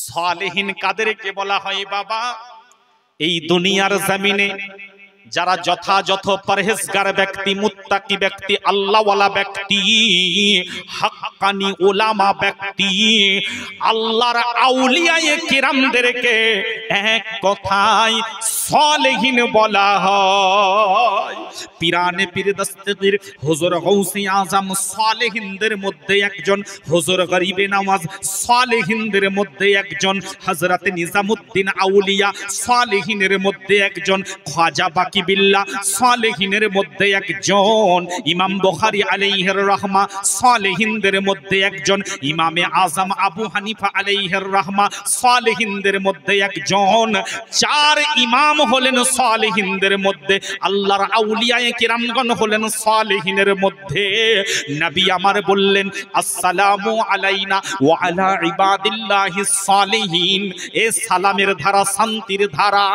সালেহিন কাদেরকে বলা হয় বাবা? এই দুনিয়ার জমিনে যারা যথাযথ পরহেজগার ব্যক্তি, মুত্তাকি ব্যক্তি, আল্লাহওয়ালা ব্যক্তি, হাক্কানি উলামা ব্যক্তি, আল্লাহর আউলিয়ায়ে কিরামদেরকে এক কথায় সালেহিন বলা হয়। পিরানে পীর দস্তগীর হুজুর গৌসে আজম সালেহিনদের মধ্যে একজন, হুজুর গরিবে নওয়াজ সালেহিনদের মধ্যে একজন, হযরত নিজামুদ্দিন আউলিয়া সালেহিনের মধ্যে একজন, খাজা বাকিবিল্লাহ সালেহিনের মধ্যে একজন, ইমাম বুখারী আলাইহির রাহমা সালেহিনদের মধ্যে একজন, ইমামে আজম আবু হানিফা আলাইহির রাহমা সালেহিনদের মধ্যে একজন। চার ইমাম হলেন সালেহিনদের মধ্যে, আল্লাহর আউলিয়ায়ে কিরামগণ হলেন সালেহিনের মধ্যে। নবী আমার বললেন আসসালামু আলাইনা ওয়া আলা ইবাদিল্লাহিস সালিহিন। এ সালামের ধারা, শান্তির ধারা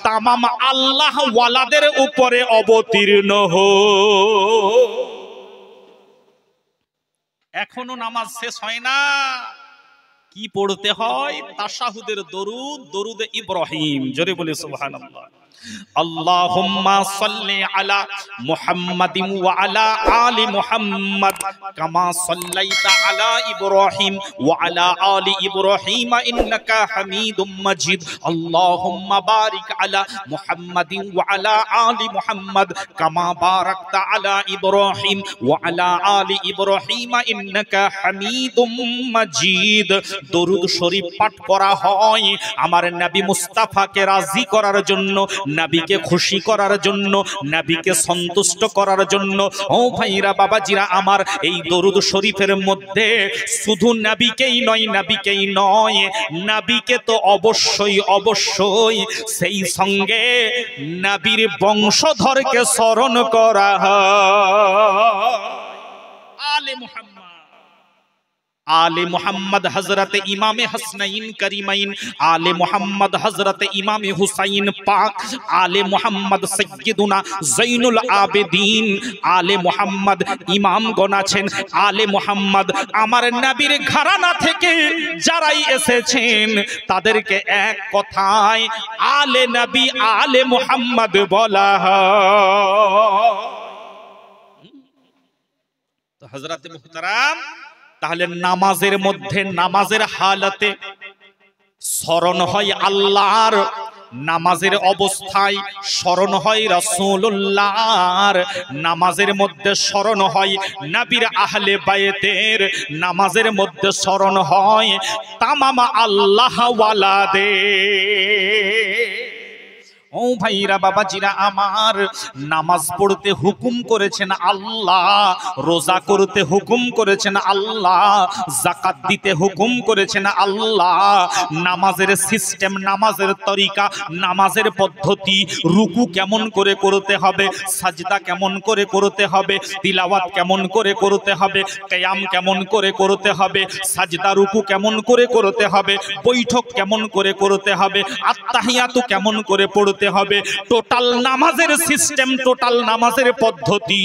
তামাম আল্লাহ ওয়ালাদের উপরে অবতীর্ণ হোক। এখনো নামাজ শেষ হয় না, কি পড়তে হয়? তাশাহুদের দরুদ, দরুদে ইব্রাহিম। জোরে বলে সুবহানাল্লাহ। আল্লাহুম্মা সাল্লি আলা মুহাম্মাদিন ওয়া আলা আলি মুহাম্মাদ কামা সাল্লাইতা আলা ইব্রাহিম ওয়া আলা আলি ইব্রাহিম ইন্নাকা হামিদুম মাজিদ। আল্লাহুম্মা বারিক আলা মুহাম্মাদিন ওয়া আলা আলি মুহাম্মাদ কামা বারাকতা আলা ইব্রাহিম ওয়া আলা আলি ইব্রাহিম ইন্নাকা হামিদুম মাজিদ। দরুদ শরীফ পাঠ করা হয় আমার নবী মুস্তাফাকে রাজি করার জন্য, নবীকে খুশি করার জন্য, নবীকে সন্তুষ্ট করার জন্য। ও ভাইরা বাবাজিরা আমার, এই দরুদ শরীফের মধ্যে শুধু নবীকেই নয়, নবীকেই নয়, নবীকে তো অবশ্যই অবশ্যই সেই সঙ্গে নবীর বংশধরকে স্মরণ করা হয়। আলে মুহাম্মদ, आले मोहम्मद हजरत इमाम हसनैन करीमैन, आले मोहम्मद हजरत इमाम हुसैन पाक, आले मोहम्मद सय्यदुना ज़ैनुल आबिदीन, आले मोहम्मद इमाम गोनाছেন, आले मोहम्मद আমার নবীর ঘরানা থেকে যারাই এসেছেন তাদেরকে এক কথায় আলে নবী, আলে মোহাম্মদ বলা হয়। তো হযরত মুহতারাম, তাহলে নামাজের মধ্যে, নামাজের হালতে স্মরণ হয় আল্লাহর, নামাজের অবস্থায় স্মরণ হয় রাসূলুল্লাহর, নামাজের মধ্যে স্মরণ হয় নবীর আহলে বায়তের, নামাজের মধ্যে স্মরণ হয় তামাম আল্লাহ ওয়ালাদের। ও ভাইরা বাবাজিরা আমার, নামাজ পড়তে হুকুম করেছেন আল্লাহ, রোজা করতে হুকুম করেছেন আল্লাহ, যাকাত দিতে হুকুম করেছেন আল্লাহ। নামাজের সিস্টেম, নামাজের তরিকা, নামাজের পদ্ধতি, রুকু কেমন করে করতে হবে, সাজদা কেমন করে করতে হবে, তিলাওয়াত কেমন করে করতে হবে, কিয়াম কেমন করে করতে হবে, সাজদা রুকু কেমন করে করতে হবে, বৈঠক কেমন করে করতে হবে, আত্তাহিয়াতু কেমন করে পড়তে হবে, টোটাল নামাজের সিস্টেম, টোটাল নামাজের পদ্ধতি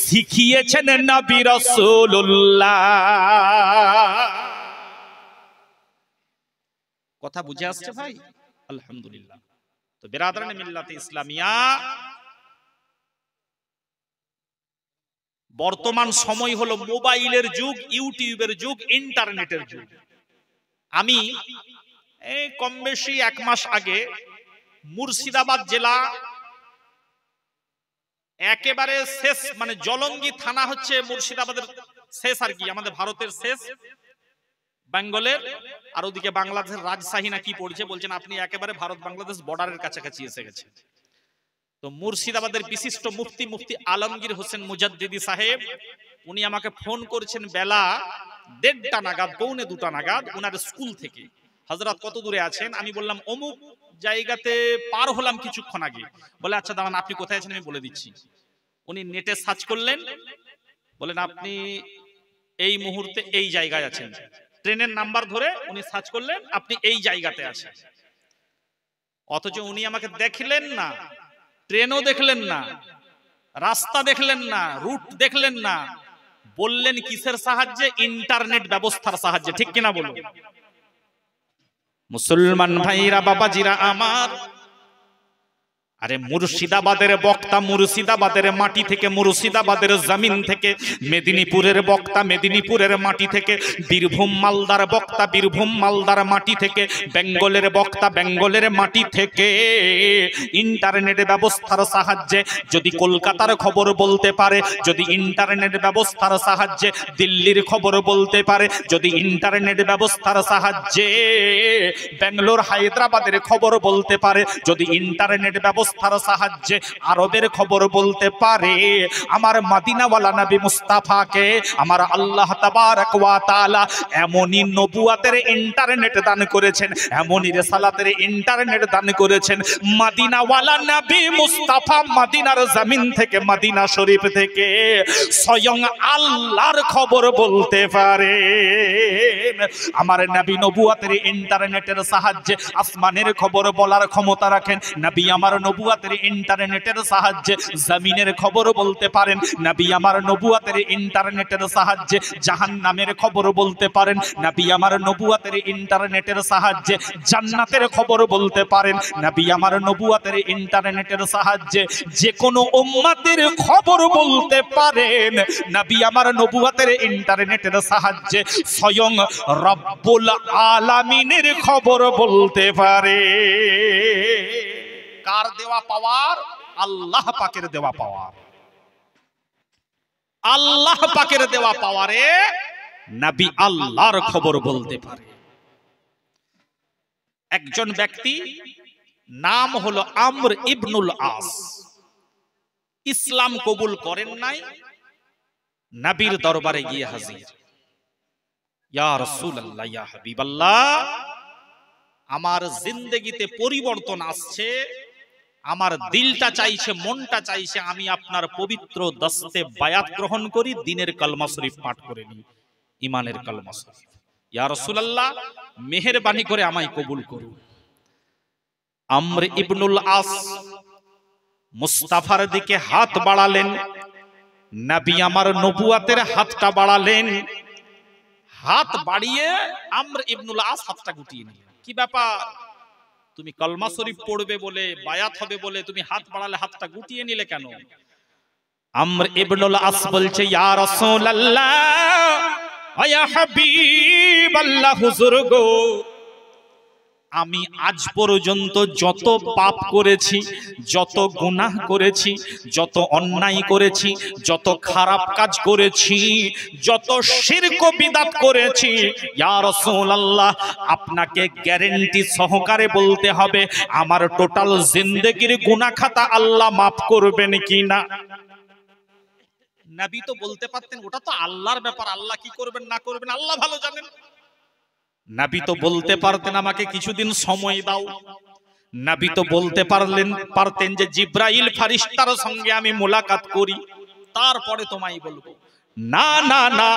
শিখিয়েছেন নবী রাসূলুল্লাহ। কথা বুঝে আসছে ভাই? আলহামদুলিল্লাহ। তো বিরাদরানে মিল্লাতে ইসলামিয়া, বর্তমান সময় হলো মোবাইলের যুগ, ইউটিউবের যুগ, ইন্টারনেটের যুগ। আমি এই কম বেশি 1 মাস আগে মুর্শিদাবাদ জেলা একেবারে শেষ, মানে জলঙ্গি থানা হচ্ছে মুর্শিদাবাদের শেষ আর কি, আমাদের ভারতের শেষ, বেঙ্গলের, আর ওদিকে বাংলাদেশের রাজশাহী না কি পড়ছে, বলছেন আপনি একেবারে ভারত বাংলাদেশ বর্ডারের কাছাকাছি এসে গেছে। তো মুর্শিদাবাদের বিশিষ্ট মুফতি, মুফতি আলমগীর হোসেন মুজাদ্দিদি সাহেব, উনি আমাকে ফোন করেছেন বেলা 1:30 নাগাদ, পৌনে 2টা নাগাদ, ওনার স্কুল থেকে। হযরত কত দূরে আছেন? আমি বললাম অমুক জায়গাতে পার হলাম কিছুক্ষণ আগে। বলে আচ্ছা দাঁড়ান, আপনি কোথায় আছেন আমি বলে দিচ্ছি। উনি নেটে সার্চ করলেন, বলেন আপনি এই মুহূর্তে এই জায়গায় আছেন, ট্রেনের নাম্বার ধরে উনি সার্চ করলেন, আপনি এই জায়গাতে আছেন। অথচ উনি আমাকে দেখলেন না, ট্রেনও দেখলেন না, রাস্তা দেখলেন না, রুট দেখলেন না, বললেন কিসের সাহায্যে? ইন্টারনেট ব্যবস্থার সাহায্যে। ঠিক কিনা বলুন? মুসলমান ভাইরা বাবাজিরা আমার, আরে মুর্শিদাবাদের বক্তা মুর্শিদাবাদের মাটি থেকে, মুর্শিদাবাদের জমিন থেকে, মেদিনীপুরের বক্তা মেদিনীপুরের মাটি থেকে, বীরভূম মালদার বক্তা বীরভূম মালদার মাটি থেকে, বেঙ্গলের বক্তা বেঙ্গলের মাটি থেকে ইন্টারনেট ব্যবস্থার সাহায্যে যদি কলকাতার খবর বলতে পারে, যদি ইন্টারনেট ব্যবস্থার সাহায্যে দিল্লির খবর বলতে পারে, যদি ইন্টারনেট ব্যবস্থার সাহায্যে বেঙ্গালোর হায়দ্রাবাদের খবর বলতে পারে, যদি ইন্টারনেট ব্যবস্থার সাহায্যে আরবের খবর বলতে পারে, আমার মদিনাওয়ালা নবী মুস্তাফাকে আমার আল্লাহ তাবারক ওয়া তাআলা এমনই নবুয়াতের ইন্টারনেট দান করেছেন, এমনই রিসালাতের ইন্টারনেট দান করেছেন, মদিনাওয়ালা নবী মুস্তাফা মদিনার জমিন থেকে, মদিনা শরীফ থেকে স্বয়ং আল্লাহর খবর বলতে পারে। আমার নবী নবুয়াতের ইন্টারনেটের সাহায্যে আসমানের খবর বলার ক্ষমতা রাখেন। নবী আমার নবুয়াতের ইন্টারনেটের সাহায্যে জমিনের খবর বলতে পারেন। নবী আমার নবুয়াতের ইন্টারনেটের সাহায্যে জাহান্নামের খবর বলতে পারেন। নবী আমার নবুয়াতের ইন্টারনেটের সাহায্যে জান্নাতের খবর বলতে পারেন। নবী আমার নবুয়াতের ইন্টারনেটের সাহায্যে যে কোনো উম্মতের খবর বলতে পারেন। নবী আমার নবুয়াতের ইন্টারনেটের সাহায্যে স্বয়ং রব্বুল আলামিনের খবর বলতে পারে। কার দেওয়া পাওয়ার? আল্লাহ পাকের দেওয়া পাওয়ার। আল্লাহ পাকের দেওয়া পাওয়ারে নবী আল্লাহর খবর বলতে পারে। একজন ব্যক্তি নাম হলো আমর ইবনুল আস, ইসলাম কবুল করেন নাই, নবীর দরবারে গিয়ে হাজির। ইয়া রাসূলুল্লাহ, ইয়া হাবিবাল্লাহ, আমার জিন্দেগিতে পরিবর্তন আসছে, আমার দিলটা চাইছে, মনটা চাইছে আমি আপনার পবিত্র দস্তে বায়াত গ্রহণ করি, দ্বীনের কালমা শরীফ পাঠ করে নিই, ঈমানের কালমা শরীফ। ইয়া রাসূলুল্লাহ, মেহেরবানি করে আমায় কবুল করুন। আমর ইবনুল আস মুস্তাফার দিকে হাত বাড়ালেন, নবী আমার নবুয়াতের হাতটা বাড়ালেন। হাত বাড়িয়ে আমর ইবনুল আস হাতটা গুটিয়ে নিলেন। কি ব্যাপার, তুমি কলমা শরীফ পড়বে বলে, বায়াত হবে বলে তুমি হাত বাড়ালে, হাতটা গুটিয়ে নিলে কেন? আমর ইবনুল আস বলছে, ইয়া রাসূলুল্লাহ, ইয়া হাবিবাল্লাহ, হুজুর গো, আমি আজ পর্যন্ত যত পাপ করেছি, যত গুনাহ করেছি, যত অন্যায় করেছি, যত খারাপ কাজ করেছি, যত শিরক বিদআত করেছি, ইয়া রাসূলুল্লাহ, আপনাকে গ্যারান্টি সহকারে বলতে হবে আমার টোটাল জিন্দেগির গুনাহ খাতা আল্লাহ মাফ করবেন কিনা। নবী তো বলতে পারতেন ওটা তো আল্লাহর ব্যাপার, আল্লাহ কি করবেন না করবেন আল্লাহ ভালো জানেন। নবী তো বলতে পারতেন আমাকে কিছুদিন সময় দাও। নবী তো বলতে পারতেন যে জিব্রাইল ফেরেশতার সঙ্গে আমি মুলাকাত করি, তারপরে তোমায় বলবো। না না না,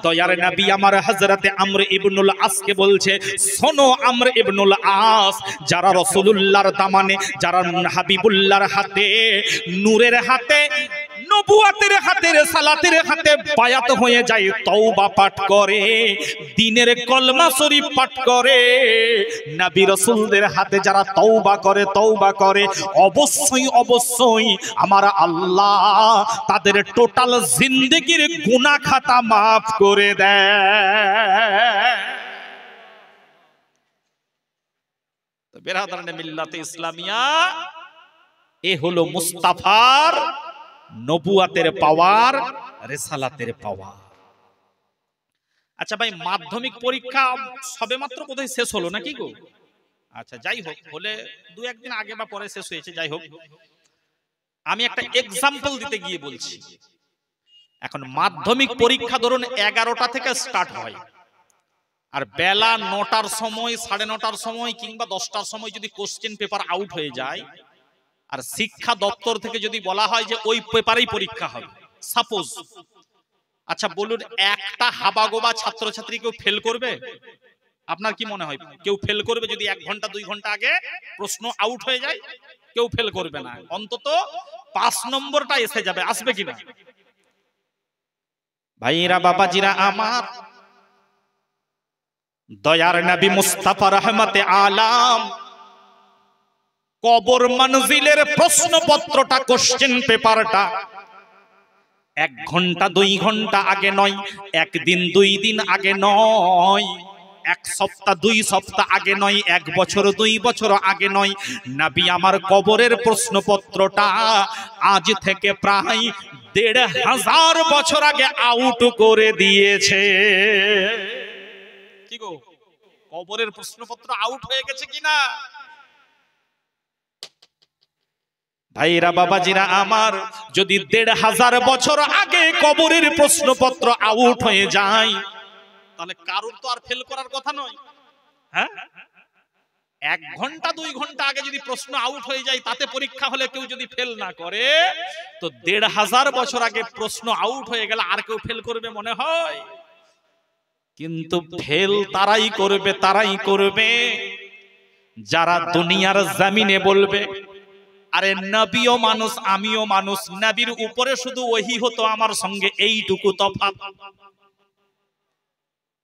দয়ার নবী আমার হযরতে আমর ইবনুল আসকে বলছে, শোনো আমর ইবনুল আস, যারা রাসূলুল্লাহর দামানে, যারা হাবিবুল্লাহর হাতে, নূরের হাতে, নবুয়াতের হাতে, রিসালাতের হাতে বায়াত হয়ে যায়, তওবা পাঠ করে, দ্বীনের কলমা শরীফ পাঠ করে, নবী রাসূলদের হাতে যারা তওবা করে অবশ্যই অবশ্যই আমার আল্লাহ তাদের টোটাল জিন্দেগির গুনাহ খাতা মাফ করে দেয়। তো বেরাদারানে মিল্লাতে ইসলামিয়া, এ হলো মুস্তাফার নবুয়াতের পাওয়ার, রিসালাতের পাওয়ার। আচ্ছা ভাই, মাধ্যমিক পরীক্ষা সবেমাত্র বোধহয় শেষ হলো নাকি গো? আচ্ছা, যাই হোক, হলে দু একদিন আগে বা পরে শেষ হয়েছে, যাই হোক, আমি একটা এক্সাম্পল দিতে গিয়ে বলছি। এখন মাধ্যমিক পরীক্ষা ধরুন 11টা থেকে স্টার্ট হয়, আর বেলা 9টার সময়, 9:30টার সময় কিংবা 10টার সময় যদি কোশ্চেন পেপার আউট হয়ে যায়, আর শিক্ষা দপ্তর থেকে যদি বলা হয় যে ওই পেপারেই পরীক্ষা হবে, সাপোজ, আচ্ছা বলুন, একটা হাবাগোবা ছাত্রছাত্রী কেউ ফেল করবে? আপনার কি মনে হয় কেউ ফেল করবে যদি 1 ঘন্টা 2 ঘন্টা আগে প্রশ্ন আউট হয়ে যায়? কেউ ফেল করবে না, অন্তত 5 নম্বরটা এসে যাবে, আসবে কিনা? ভাইরা বাবাজিরা আমার, দয়ার নবী মুস্তাফা রহমতে আলাম কবর মঞ্জিলের প্রশ্নপত্রটা, কোশ্চেন পেপারটা 1 ঘন্টা 2 ঘন্টা আগে নয়, 1 দিন 2 দিন আগে নয়, 1 সপ্তাহ 2 সপ্তাহ আগে নয়, 1 বছর 2 বছর আগে নয়, নবী আমার কবরের প্রশ্নপত্রটা আজ থেকে প্রায় 1500 বছর আগে আউট করে দিয়েছে। কি গো, কবরের প্রশ্নপত্র আউট হয়ে গেছে কিনা? ভাইরা বাবাজিরা আমার, যদি 1500 বছর আগে কবরের প্রশ্নপত্র আউট হয়ে যায়, তাহলে কারোর তো আর ফেল করার কথা নয়। হ্যাঁ, 1 ঘন্টা 2 ঘন্টা আগে যদি প্রশ্ন আউট হয়ে যায়, তাতে পরীক্ষা হলে কেউ যদি ফেল না করে, তো 1500 বছর আগে প্রশ্ন আউট হয়ে গেলে আর কেউ ফেল করবে মনে হয়? কিন্তু ফেল তারাই করবে যারা দুনিয়ার জমিনে বলবে আরে নবীও মানুষ আমিও মানুষ, নবীর উপরে শুধু ওহী হতো, আমার সঙ্গে এইটুকু তফাৎ।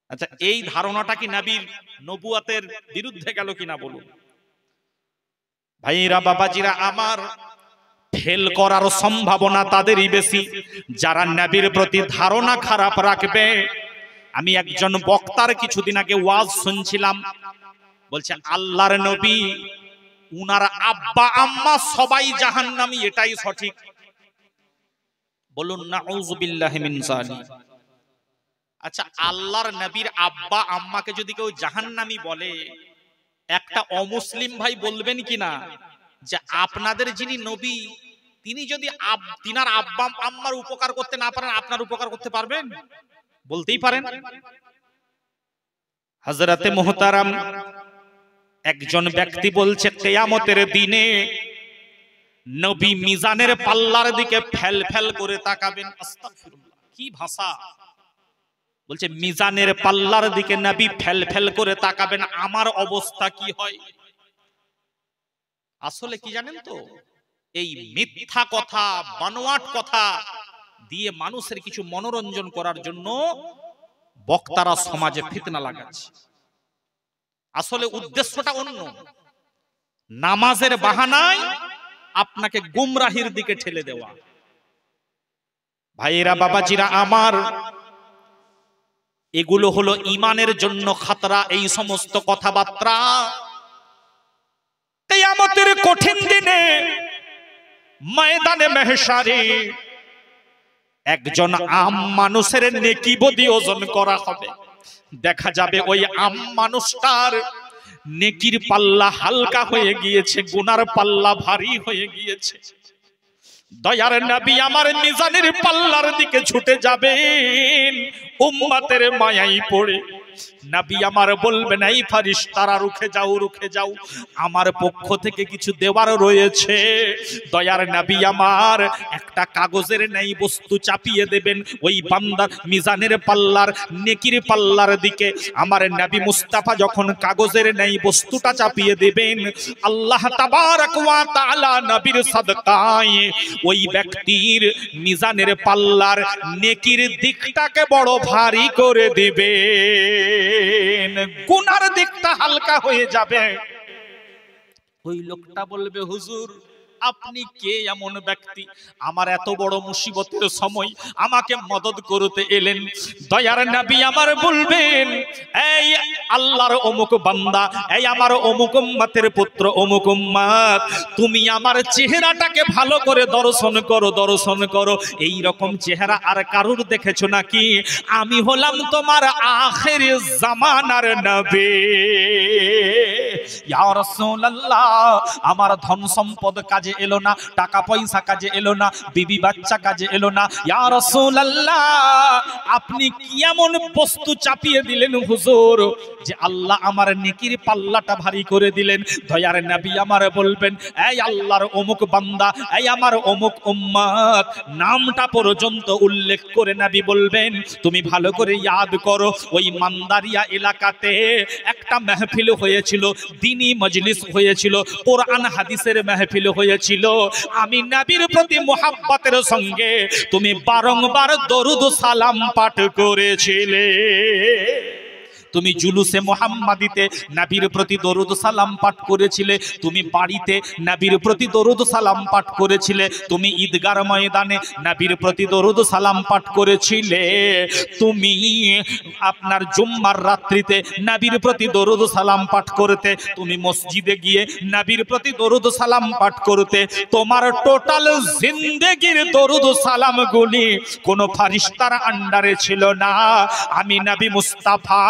আচ্ছা, এই ধারণাটা কি নবীর নবুয়াতের বিরুদ্ধে গেল কিনা বলুন? ভাইরা বাবাজিরা আমার, ফেল করার সম্ভাবনা তাদেরই বেশি যারা নবীর প্রতি ধারণা খারাপ রাখবে। আমি একজন বক্তার কিছুদিন আগে ওয়াজ শুনছিলাম, বলছে আল্লাহর নবী উনার আব্বা আম্মা সবাই জাহান্নামী, এটাই সঠিক। বলুন নাউযুবিল্লাহি মিন যালিক। আচ্ছা, আল্লাহর নবীর আব্বা আম্মাকে যদি কেউ জাহান্নামী বলে, একটা অমুসলিম ভাই বলবেন কিনা যে আপনাদের যিনি নবী তিনি যদি তিনার আব্বা আম্মার উপকার করতে না পারেন, আপনার উপকার করতে পারবেন? বলতেই পারেন। হযরতে মুহতারাম একজন ব্যক্তি বলছে, কিয়ামতের দিনে নবী মিজানের পাল্লার দিকে ফেল ফেল করে তাকাবেন। আস্তাগফিরুল্লাহ, কি ভাষা! বলছে মিজানের পাল্লার দিকে নবী ফেল ফেল করে তাকাবেন, আমার অবস্থা কি হয়? আসলে কি জানেন তো, এই মিথ্যা কথা, বানোয়াট কথা দিয়ে মানুষের কিছু মনোরঞ্জন করার জন্য বক্তারা সমাজে ফিতনা লাগাচ্ছে। আসলে উদ্দেশ্যটা অন্য। নামাজের বাহানায় আপনাকে গুমরাহির দিকে ঠেলে দেওয়া। ভাইরা বাবাজিরা আমার, এগুলো হলো ঈমানের জন্য খাতরা। এই সমস্ত কথাবার্তা কিয়ামতের কঠিন দিনে ময়দানে মাহশারে একজন আম মানুষের নেকি বদি ওজন করা হবে। দেখা যাবে ওই আম মানুষটার নেকির পাল্লা হালকা হয়ে গিয়েছে, গুনার পাল্লা ভারী হয়ে গিয়েছে। দয়ার নবী আমার মিজানের পাল্লার দিকে ছুটে যাবেন উম্মতের মায়ায় পড়ে। নবী আমার বলবেন, এই ফারিস্তারা রুখে যাও, রুখে যাও, আমার পক্ষ থেকে কিছু দেওয়ার রয়েছে। দয়ার নবী আমার একটা কাগজের ন্যায় বস্তু চাপিয়ে দেবেন ওই বান্দার মিজানের পাল্লার, নেকির পাল্লার দিকে। আমার নবী মুস্তাফা যখন কাগজের ন্যায় বস্তুটা চাপিয়ে দেবেন, আল্লাহ তাবারক ওয়া তাআলা নবীর সাদকায় ওই ব্যক্তির মিজানের পাল্লার নেকির দিকটাকে বড় ভারী করে দিবে, গুনার দিকটা হালকা হয়ে যাবে। ওই লোকটা বলবে, হুজুর আপনি কে এমন ব্যক্তি, আমার এত বড় মুসিবতের সময় আমাকে মদদ করতে এলেন? দয়ার নবী আমার বলবেন, এই আল্লাহর অমুক বান্দা, এই আমার অমুক উম্মতের পুত্র, অমুক উম্মত, তুমি আমার চেহারাটাকে ভালো করে দর্শন করো, দর্শন করো। এই রকম চেহারা আর কারুর দেখেছো নাকি? আমি হলাম তোমার আখির জামানার নবী। ইয়া রাসূলুল্লাহ, আমার ধন সম্পদ কাজে এলো না, টাকা পয়সা কাজে এলো না, বিবি বাচ্চা কাজে এলো না। ইয়া রাসূলুল্লাহ, আপনি কি এমন বস্তু চাপিয়ে দিলেন হুজুর যে আল্লাহ আমার নেকির পাল্লাটা ভারী করে দিলেন? দয়ার নবী আমার বলবেন, এই আল্লাহর অমুক বান্দা, এই আমার অমুক উম্মত, নামটা পর্যন্ত উল্লেখ করে নবী বলবেন, তুমি ভালো করে ইয়াদ করো, ওই মান্দারিয়া এলাকাতে একটা মাহফিল হয়েছিল, দ্বীনি মজলিস হয়েছিল, কোরআন হাদিসের মাহফিল হয়েছিল। আমি নবীর প্রতি মুহাব্বতের সঙ্গে তুমি বারংবার দরুদ সালাম পাঠ করেছিলে। তুমি জুলুসে মুহাম্মাদিতে নবীর প্রতি দরুদ সালাম পাঠ করেছিলে, তুমি বাড়িতে নবীর প্রতি দরুদ সালাম পাঠ করেছিলে, তুমি ঈদগার ময়দানে নবীর প্রতি দরুদ সালাম পাঠ করেছিলে, তুমি আপনার জুম্মার রাত্রিতে নবীর প্রতি দরুদ সালাম পাঠ করতে, তুমি মসজিদে গিয়ে নবীর প্রতি দরুদ সালাম পাঠ করতে। তোমার টোটাল জিন্দেগির দরুদ সালাম গুলি কোন ফারিস্তার আন্ডারে ছিল না। আমি নবী মুস্তাফা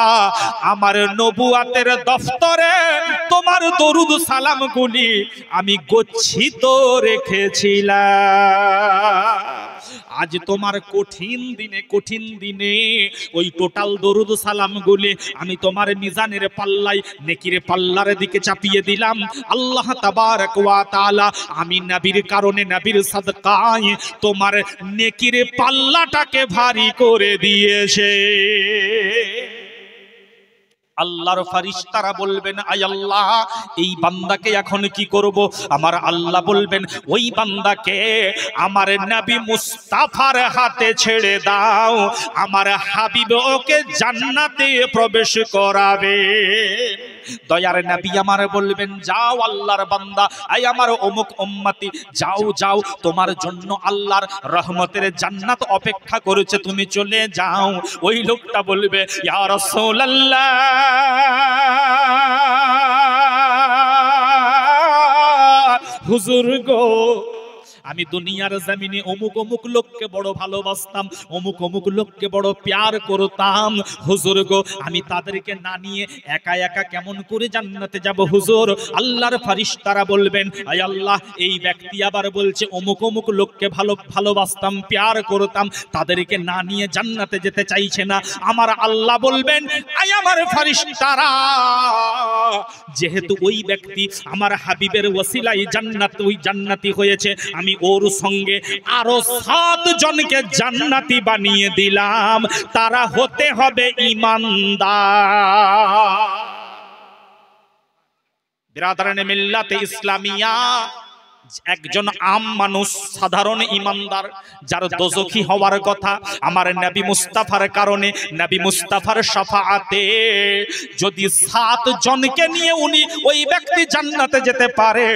আমার নবুয়াতের দফতরে তোমার দরুদ সালাম গুলি আমি গচ্ছিত রেখেছিলাম। আজ তোমার কঠিন দিনে ওই টোটাল দরুদ সালাম গুলি আমি তোমার মিজানের পাল্লায় নেকির পাল্লার দিকে চাপিয়ে দিলাম। আল্লাহ তাবারক ওয়া তাআলা আমি নবীর কারণে নবীর সাদকায় তোমার নেকির পাল্লাটাকে ভারী করে দিয়েছে। আল্লাহর ফারিস্তারা বলবেন, আয় আল্লাহ এই বান্দাকে এখন কি করব? আমার আল্লাহ বলবেন, ওই বান্দাকে আমার নবী মুস্তাফার হাতে ছেড়ে দাও, আমার হাবিব ওকে জান্নাতে প্রবেশ করাবে। দয়ার নবী আমার বলবেন, যাও আল্লাহর বান্দা, আয় আমার অমুক উম্মতি, যাও যাও, তোমার জন্য আল্লাহর রহমতের জান্নাত অপেক্ষা করেছে, তুমি চলে যাও। ওই লোকটা বলবে, ইয়া রাসূলুল্লাহ হুজুর গো, আমি দুনিয়ার জমিনে অমুক অমুক লোককে বড় ভালোবাসতাম, অমুক অমুক লোককে বড় প্যার করতাম। হুজুর গো, আমি তাদেরকে না নিয়ে একা একা কেমন করে জান্নাতে যাব হুজুর? আল্লাহর ফারিস্তারা বলবেন, আয় আল্লাহ এই ব্যক্তি আবার বলছে অমুক অমুক লোককে ভালোবাসতাম, প্যার করতাম, তাদেরকে না নিয়ে জান্নাতে যেতে চাইছে না। আমার আল্লাহ বলবেন, আয় আমার ফারিস্তারা, যেহেতু ওই ব্যক্তি আমার হাবিবের ওসিলায় ওই জান্নাতি হয়েছে, আমি ওর সঙ্গে আরো 7 জনকে জান্নাতি বানিয়ে দিলাম, তারা হতে হবে ঈমানদার। বিরাদরানে মিল্লাতে ইসলামিয়া, একজন আম মানুষ, সাধারণ ঈমানদার, যার দোজখী হওয়ার কথা, আমার নবী মুস্তাফার কারণে, নবী মুস্তাফার শাফাআতে যদি 7 জনকে নিয়ে উনি ওই ব্যক্তি জান্নাতে যেতে পারে,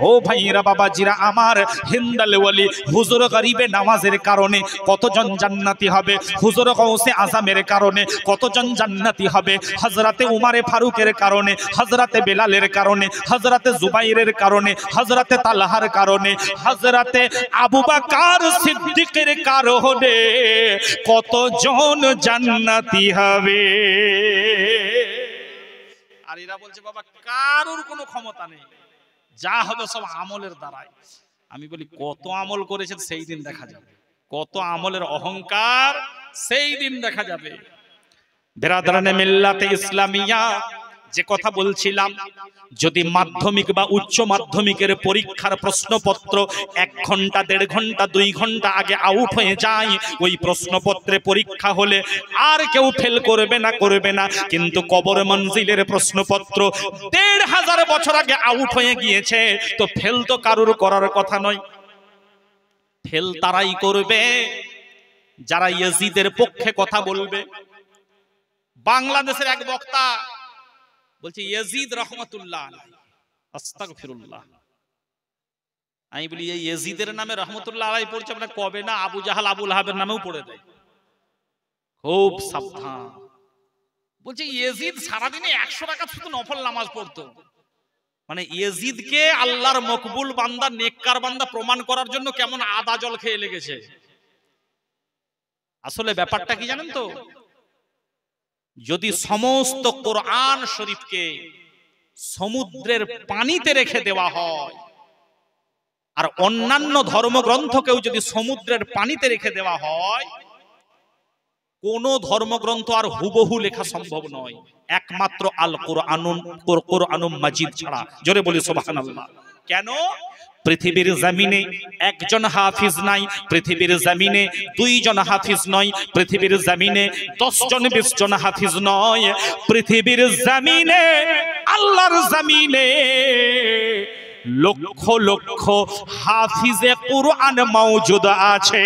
ও ভাইরা বাবাজিরা আমার, হিন্দাল ওয়ালি হুজুর গরিবে নামাজের কারণে কতজন জান্নাতি হবে, হুজুর গৌসে আজমের কারণে কতজন জান্নাতি হবে, হযরতে উমারে ফারুকের কারণে, হযরতে বেলালের কারণে, হযরতে জুবাইরের কারণে, হযরতে তালহার কারণে, হযরতে আবু বকর সিদ্দিকের কারণে কতজন জান্নাতি হবে। আর এরা বলছে বাবা কারোর কোনো ক্ষমতা নেই, যা হবে সব আমলের দ্বারাই। আমি বলি কত আমল করেছেন সেই দিন দেখা যাবে, কত আমলের অহংকার সেই দিন দেখা যাবে। বিরাদরানে মিল্লাতে ইসলামিয়া, যে কথা বলছিলাম, যদি মাধ্যমিক বা উচ্চ মাধ্যমিকের পরীক্ষার প্রশ্নপত্র 1 ঘন্টা 1.5 ঘন্টা 2 ঘন্টা আগে আউট হয়ে যায়, ওই প্রশ্নপত্রে পরীক্ষা হলে আর কেউ ফেল করবে না, কিন্তু কবর মঞ্জিলের প্রশ্নপত্র 1500 বছর আগে আউট হয়ে গিয়েছে, তো ফেল তো কারুর করার কথা নয়। ফেল তারাই করবে যারা ইয়াজিদের পক্ষে কথা বলবে। বাংলাদেশের এক বক্তা বলছে ইয়াজিদ রহমাতুল্লাহ আলাইহি, আস্তাগফিরুল্লাহ। আমি বলি এই ইয়াজিদের নামে রহমাতুল্লাহ আলাইহি পড়ছে, আপনারা কবে না আবু জাহাল আবু লাহাবের নামেও পড়ে দেয়, খুব সাবধান। বলছে ইয়াজিদ সারাদিনে 100 রাকাত শুধু নফল নামাজ পড়তো, মানে ইয়াজিদকে আল্লাহর মকবুল বান্দা, নেককার বান্দা প্রমাণ করার জন্য কেমন আদা জল খেয়ে লেগেছে। আসলে ব্যাপারটা কি জানেন তো, যদি সমস্ত কোরআন শরীফকে সমুদ্রের পানিতে রেখে দেওয়া হয়, আর অন্যান্য ধর্মগ্রন্থকেও যদি সমুদ্রের পানিতে রেখে দেওয়া হয়, কোন ধর্মগ্রন্থ আর হুবহু লেখা সম্ভব নয়, একমাত্র আল কোরআনুম মাজিদ ছাড়া। জোরে বলি সুবহানাল্লাহ। কেন? পৃথিবীর জমিনে 1 জন হাফিজ নাই, পৃথিবীর জমিনে 2 জন হাফিজ নয়, পৃথিবীর জমিনে 10 জন 20 জন হাফিজ নয়, পৃথিবীর জমিনে, আল্লাহর জমিনে লক্ষ লক্ষ হাফিজে কুরআন মওজুদ আছে।